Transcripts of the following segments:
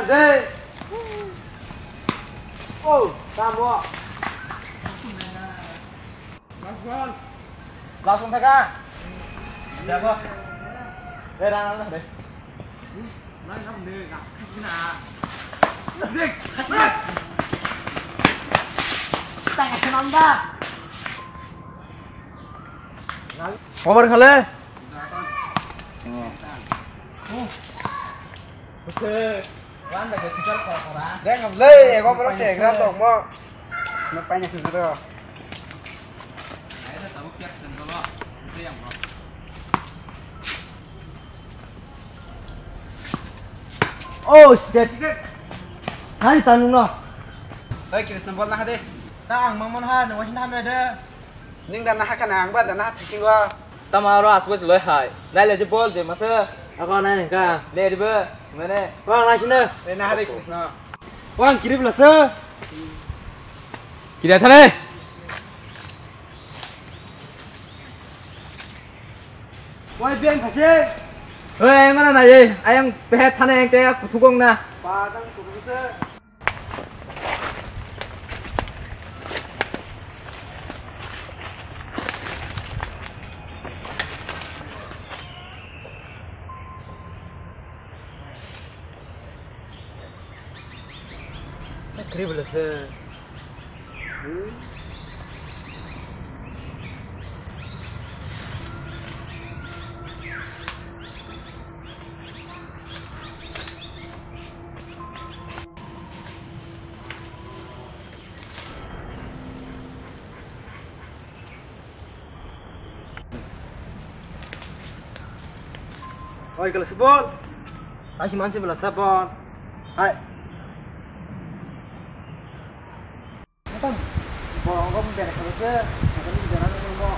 deh. Oh, kamu. Langsung pegang. Siap kok. Langsung deh. Langsung deh, kak. Dek, tak nambah. Ngobrol kali. Oke. Wan dah kejar koran. Dek ngambil, aku perlu telegram dong, mau. Ngapain sih itu? Ayo tahu kiat dan kalau itu yang mau. Oh shit. Hai tanung no. Hai kiris nambol nah deh. Tang mangmon ha nang wasin ham ada. Ning dan nah kan ang ba dan nah thing wa. Tamaro asbut loi hai. Nai le bol de masa. Ako nai ka. Le de ba. Mana? Wang nai sini. Le nah deh kiris no. Wang kiri belas. Kiri atas. Woi biang kasih. Hei, mana naya? Ayang pehet tanah yang kayak kutukong na. Padang kutukong se. Kiri belas se. Oi, kalau sebol, masih masih belas sabon. Hai. Apa? Bolong kau beres kalau se, macam ni jalan tu mau.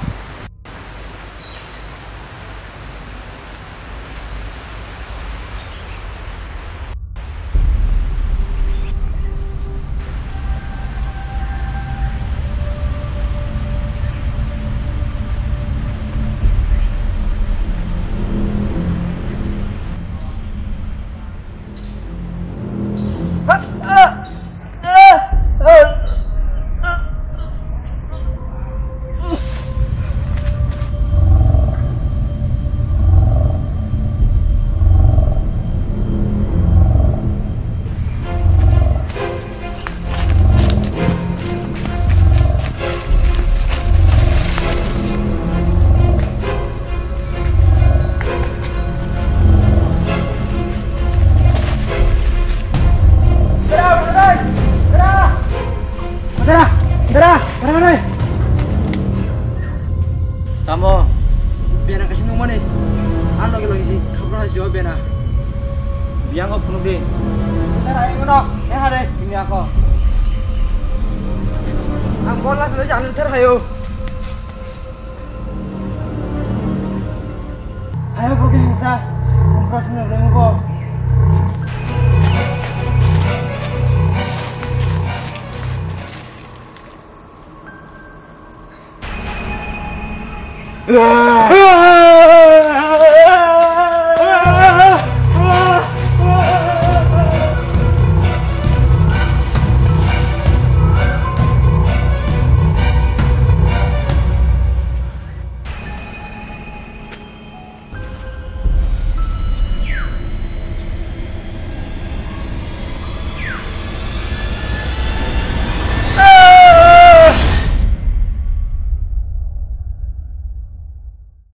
Kamu biar kasih nomor nih. Anu lagi sih, kabar jawab biar. Biar aku penuh deh. Kita lagi ngono, hari ini aku. Angkor lah dulu jangan luter hayo. Ayo pergi bisa. Operasi noleng kok. Ah!